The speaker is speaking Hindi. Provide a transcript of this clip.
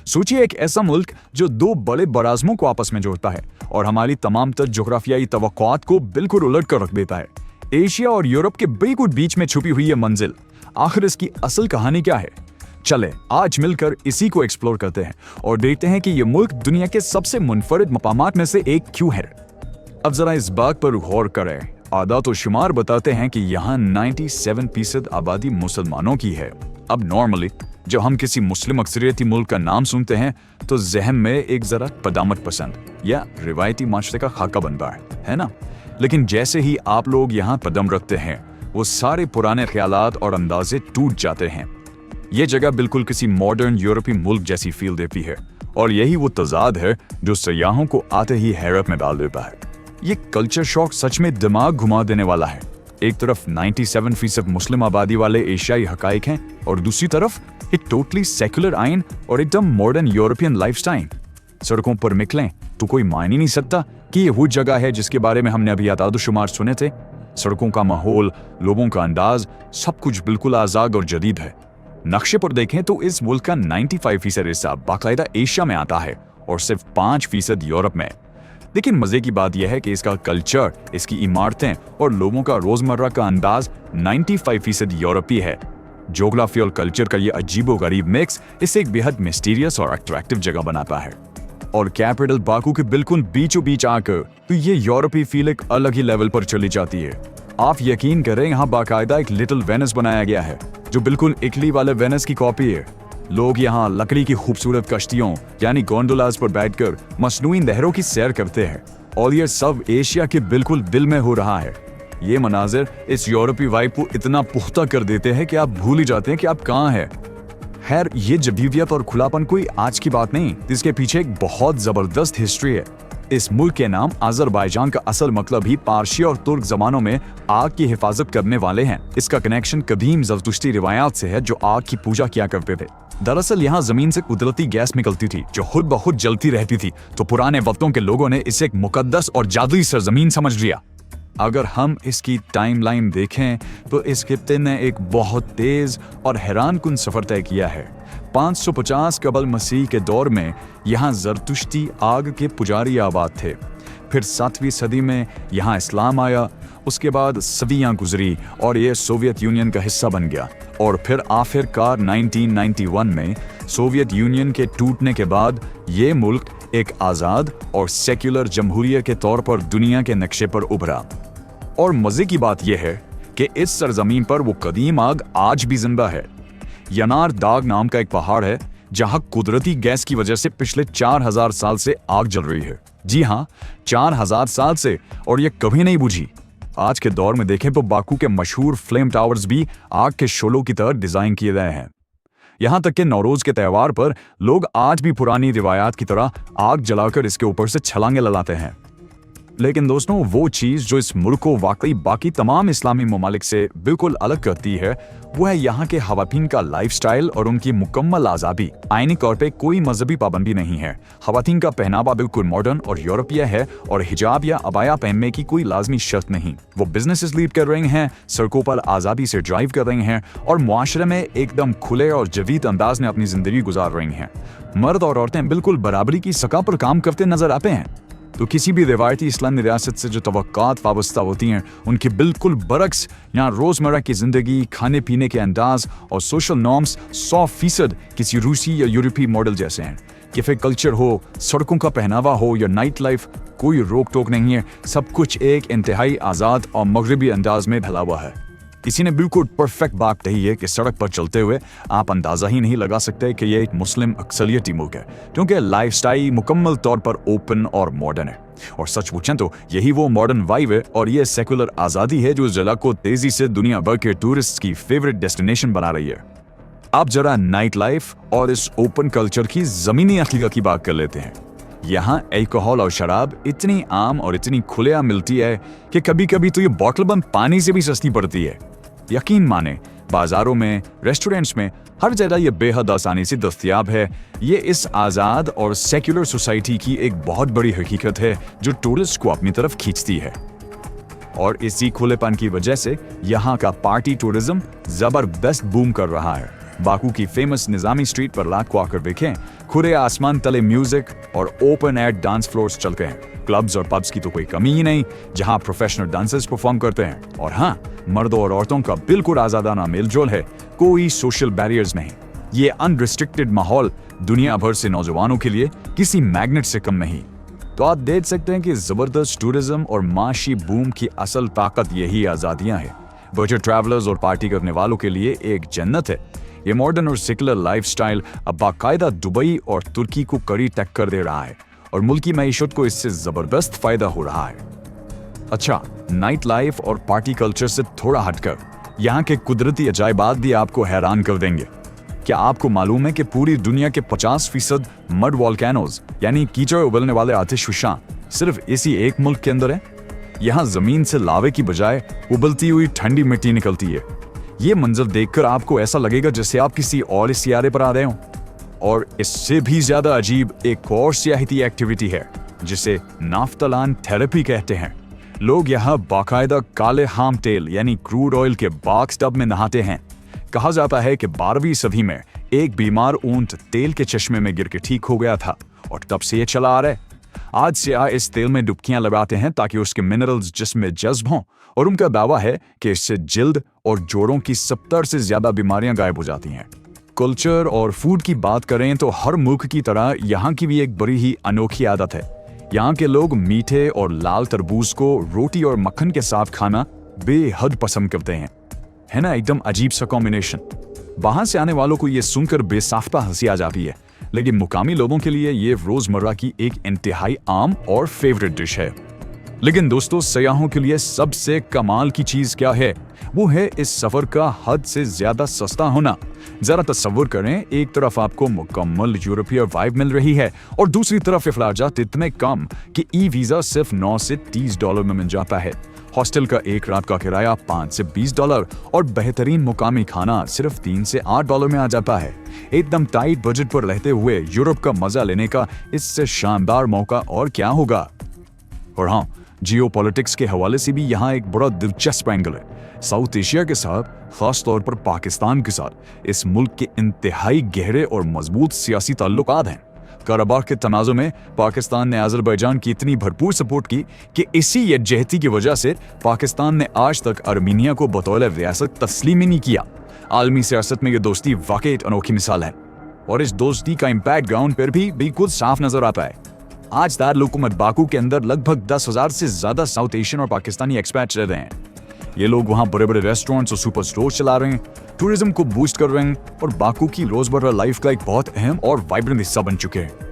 सोचिए एक ऐसा मुल्क जो दो बड़े बराज़मों को आपस में जोड़ता है और हमारी तमाम तर जोग्राफियाई तवक्कुआत को बिल्कुल उलट कर रख देता है। एशिया और यूरोप के बिल्कुल बीच में छुपी हुई ये मंजिल, आखिर इसकी असल कहानी क्या है? चले आज मिलकर इसी को एक्सप्लोर करते हैं और देखते हैं कि ये मुल्क दुनिया के सबसे मुनफरिद मकामात में से एक क्यों है। अब जरा इस बात पर गौर करें, आदात और शुमार बताते हैं कि यहाँ 97% आबादी मुसलमानों की है। अब नॉर्मली जब हम किसी मुस्लिम अक्सरियती मुल्क का नाम सुनते हैं तो जहन में एक जरा पदामत पसंद या रिवायती माशरे का खाका बनता है ना? लेकिन जैसे ही आप लोग यहाँ कदम रखते हैं वो सारे पुराने ख्यालात और अंदाजे टूट जाते हैं। ये जगह बिल्कुल किसी मॉडर्न यूरोपीय मुल्क जैसी फील देती है और यही वो तजाद है जो सयाहों को आते ही हैरत में डाल देता है। ये कल्चर शॉक सच में दिमाग घुमा देने वाला है। एक तरफ 97% मुस्लिम आबादी वाले एशियाई हकाइक हैं और दूसरी तरफ एक टोटली सेक्युलर आइन और एकदम मॉडर्न यूरोपियन लाइफस्टाइल। सड़कों पर निकलें तो कोई मान ही नहीं सकता कि ये वो जगह है जिसके बारे में हमने अभी आदाद-ओ-शुमार सुने थे। सड़कों का माहौल, लोगों का अंदाज, सब कुछ बिल्कुल आजाद और जदीद है। नक्शे पर देखें तो इस मुल्क का 95% हिस्सा बाकायदा एशिया में आता है और सिर्फ 5% यूरोप में। लेकिन मजे की बात यह है कि इसका कल्चर, इसकी इमारतें और लोगों का रोजमर्रा का अंदाज 95% यूरोपीय है। ज्योग्राफी और कल्चर का ये अजीबो-गरीब मिक्स इसे एक बेहद मिस्टीरियस और अट्रैक्टिव जगह बनाता है। और कैपिटल बाकू के बिल्कुल बीचों बीच आकर तो ये यूरोपीय फील एक अलग ही लेवल पर चली जाती है। आप यकीन करें, यहाँ बाकायदा एक लिटिल वेनिस बनाया गया है जो बिल्कुल इटली वाले वेनिस की कॉपी है। लोग यहाँ लकड़ी की खूबसूरत कश्तियों यानी गोंडोलास पर बैठकर मसनूई नहरों की सैर करते हैं और ये सब एशिया के बिल्कुल दिल में हो रहा है। ये मनाजिर इस यूरोपीय वाइब को इतना पुख्ता कर देते हैं कि आप भूल ही जाते हैं कि आप कहाँ हैं। खैर, ये जदीदियत और खुलापन कोई आज की बात नहीं, इसके पीछे एक बहुत जबरदस्त हिस्ट्री है। इस मुल्क के नाम अजरबैजान का असल मतलब ही पारसी और तुर्क जमानों में आग की हिफाजत करने वाले हैं। इसका कनेक्शन कदीम ज़रतुश्ती रिवायात से है जो आग की पूजा किया करते थे। दरअसल यहाँ जमीन से कुदरती गैस निकलती थी जो खुद ब खुद जलती रहती थी, तो पुराने वक्तों के लोगों ने इसे एक मुकद्दस और जादुई सरजमीन समझ लिया। अगर हम इसकी टाइमलाइन देखें तो इस खित्ते ने एक बहुत तेज और हैरानकुन सफर तय किया है। 550 कबल मसीह के दौर में यहाँ ज़रतुश्ती आग के पुजारी आबाद थे। फिर 7वीं सदी में यहाँ इस्लाम आया, उसके बाद सदियाँ गुजरी और ये सोवियत यूनियन का हिस्सा बन गया। और फिर आखिरकार 1991 में सोवियत यूनियन के टूटने के बाद ये मुल्क एक आज़ाद और सेक्युलर जमहूरियत के तौर पर दुनिया के नक्शे पर उभरा। और मज़े की बात यह है कि इस सरजमीन पर वो कदीम आग आज भी जिंदा है। यनार दाग नाम का एक पहाड़ है जहां कुदरती गैस की वजह से पिछले 4000 साल से आग जल रही है। जी हाँ, 4000 साल से, और ये कभी नहीं बुझी। आज के दौर में देखें तो बाकू के मशहूर फ्लेम टावर्स भी आग के शोलों की तरह डिजाइन किए गए हैं। यहाँ तक कि नौरोज के त्यौहार पर लोग आज भी पुरानी रिवायात की तरह आग जलाकर इसके ऊपर से छलांगे लगाते हैं। लेकिन दोस्तों, वो चीज जो इस मुल्क को वाकई बाकी तमाम इस्लामी ममालिक से बिल्कुल अलग करती है वो है यहाँ के खवातीन का लाइफस्टाइल और उनकी मुकम्मल आज़ादी। आईनी तौर पे कोई मजहबी पाबंदी नहीं है। खवातीन का पहनावा बिल्कुल मॉडर्न और यूरोपीय है और हिजाब या अबाया पहनने की कोई लाजमी शर्त नहीं। वो बिजनेसेस लीड कर रही हैं, सड़कों पर आज़ादी से ड्राइव कर रही हैं और मुआशरे में एकदम खुले और जदीद अंदाज में अपनी जिंदगी गुजार रही हैं। मर्द और औरतें बिल्कुल बराबरी की सतह पर काम करते नजर आते हैं। तो किसी भी रिवायती इस्लामी रियासत से जो तवक्कुआत वाबस्ता होती हैं उनकी बिल्कुल बरक्स यहाँ रोज़मर्रा की ज़िंदगी, खाने पीने के अंदाज और सोशल नॉर्म्स 100% किसी रूसी या यूरोपीय मॉडल जैसे हैं। कैफे कल्चर हो, सड़कों का पहनावा हो या नाइट लाइफ, कोई रोक टोक नहीं है। सब कुछ एक इंतहाई आज़ाद और मगरबी अंदाज में ढला हुआ है। किसी ने बिल्कुल परफेक्ट बात कही है कि सड़क पर चलते हुए आप अंदाजा ही नहीं लगा सकते कि यह एक मुस्लिम अक्सरियती मुल्क है, क्योंकि लाइफस्टाइल मुकम्मल तौर पर ओपन और मॉडर्न है। और सच पूछें तो यही वो मॉडर्न वाइब है और ये सेकुलर आज़ादी है जो इस जगह को तेजी से दुनिया भर के टूरिस्ट की फेवरेट डेस्टिनेशन बना रही है। अब जरा नाइट लाइफ और इस ओपन कल्चर की ज़मीनी हकीकत की बात कर लेते हैं। यहाँ अल्कोहल और शराब इतनी आम और इतनी खुलेआम मिलती है कि कभी कभी तो ये बोतल बंद पानी से भी सस्ती पड़ती है। यकीन माने, बाजारों में, रेस्टोरेंट्स में, हर जगह ये बेहद आसानी से दस्तयाब है। ये इस आज़ाद और सेक्युलर सोसाइटी की एक बहुत बड़ी हकीकत है जो टूरिस्ट को अपनी तरफ खींचती है। और इसी खुलेपन की वजह से यहाँ का पार्टी टूरिज्म जबरदस्त बूम कर रहा है। बाकू की फेमस निजामी स्ट्रीट पर रात को आकर देखें, खुले आसमान तले म्यूजिक और ओपन एयर डांस फ्लोर्स चलते हैं। क्लब्स और पब्स की तो कोई कमी ही नहीं, जहां प्रोफेशनल डांसर्स परफॉर्म करते हैं। और हाँ, मर्दों और औरतों का बिल्कुल आजादाना मेलजोल है, कोई सोशल बैरियर्स नहीं। ये अनरिस्ट्रिक्टेड माहौल दुनिया भर से नौजवानों के लिए किसी मैग्नेट से कम नहीं। तो आप देख सकते हैं कि जबरदस्त टूरिज्म और माशी बूम की असल ताकत यही आजादियां हैं। बजट ट्रैवलर्स और पार्टी करने वालों के लिए एक जन्नत है। ये मॉडर्न और सेकुलर लाइफस्टाइल अब बाकायदा दुबई और तुर्की को कड़ी टक्कर दे रहा है और मुल्की मईशत को इससे जबरदस्त फायदा हो रहा है। अच्छा, नाइट लाइफ और पार्टी कल्चर से थोड़ा हटकर यहाँ के कुदरती अजायबात भी आपको हैरान कर देंगे। क्या आपको मालूम है कि पूरी दुनिया के 50% मड वॉल्केनोज यानी कीचड़ उबलने वाले आतिशफशां सिर्फ इसी एक मुल्क के अंदर है? यहाँ जमीन से लावे की बजाय उबलती हुई ठंडी मिट्टी निकलती है। ये मंजर देखकर आपको ऐसा लगेगा जैसे आप किसी और सियारे पर आ रहे हों। और इससे भी ज्यादा अजीब एक और सियाहती एक्टिविटी है जिसे नाफ्तालान थेरेपी कहते हैं। लोग यहाँ बाकायदा काले हाम तेल यानी क्रूड ऑयल के बॉक्स टब में नहाते हैं। कहा जाता है कि 12वीं सदी में एक बीमार ऊंट तेल के चश्मे में गिर के ठीक हो गया था और तब से ये चला आ रहा है। आज से इस तेल में डुबकियां लगाते हैं ताकि उसके मिनरल्स जिस्म में जज्ब हों, और उनका दावा है कि इससे जिल्द और जोड़ों की 70 से ज्यादा बीमारियां गायब हो जाती हैं। कल्चर और फूड की बात करें तो हर मुल्क की तरह यहाँ की भी एक बड़ी ही अनोखी आदत है। यहाँ के लोग मीठे और लाल तरबूज को रोटी और मक्खन के साथ खाना बेहद पसंद करते हैं। है ना, एकदम अजीब सा कॉम्बिनेशन। बाहर से आने वालों को ये सुनकर बेसाख्ता हंसी आ जाती है, लेकिन मुकामी लोगों के लिए ये रोजमर्रा की एक इंतहाई आम और फेवरेट डिश है। लेकिन दोस्तों, सयाहों के लिए सबसे कमाल की चीज क्या है? वो है इस सफर का हद से ज्यादा सस्ता होना। जरा तस्वुर करें, एक तरफ आपको मुकम्मल यूरोपीय वाइब मिल रही है और दूसरी तरफ अखराजात इतने कम कि ई वीजा सिर्फ 9 से 30 डॉलर में मिल जाता है। हॉस्टल का एक रात का किराया 5 से 20 डॉलर और बेहतरीन मुकामी खाना सिर्फ 3 से 8 डॉलर में आ जाता है। एकदम टाइट बजट पर रहते हुए यूरोप का मजा लेने का इससे शानदार मौका और क्या होगा। और हाँ, जियोपॉलिटिक्स के हवाले से भी यहाँ एक बड़ा दिलचस्प एंगल है। साउथ एशिया के साथ, खास तौर पर पाकिस्तान के साथ, इस मुल्क के इंतहाई गहरे और मजबूत सियासी ताल्लुकात हैं। कराबाख के तनाज़ुर में पाकिस्तान ने अज़रबैजान की इतनी भरपूर सपोर्ट की कि इसी यकजहती की वजह से पाकिस्तान ने आज तक आर्मीनिया को बतौर रियासत तस्लीम ही नहीं किया। आलमी सियासत में ये दोस्ती वाकई एक अनोखी मिसाल है और इस दोस्ती का इम्पैक्ट ग्राउंड पर भी बिल्कुल साफ नजर आता है। आज दारुल बाकू के अंदर लगभग 10,000 से ज्यादा साउथ एशियन और पाकिस्तानी एक्सपैट्स रह रहे हैं। ये लोग वहाँ बड़े बड़े रेस्टोरेंट्स और सुपर स्टोर चला रहे हैं, टूरिज्म को बूस्ट कर रहे हैं और बाकू की रोजमर्रा लाइफ का एक बहुत अहम और वाइब्रेंट हिस्सा बन चुके हैं।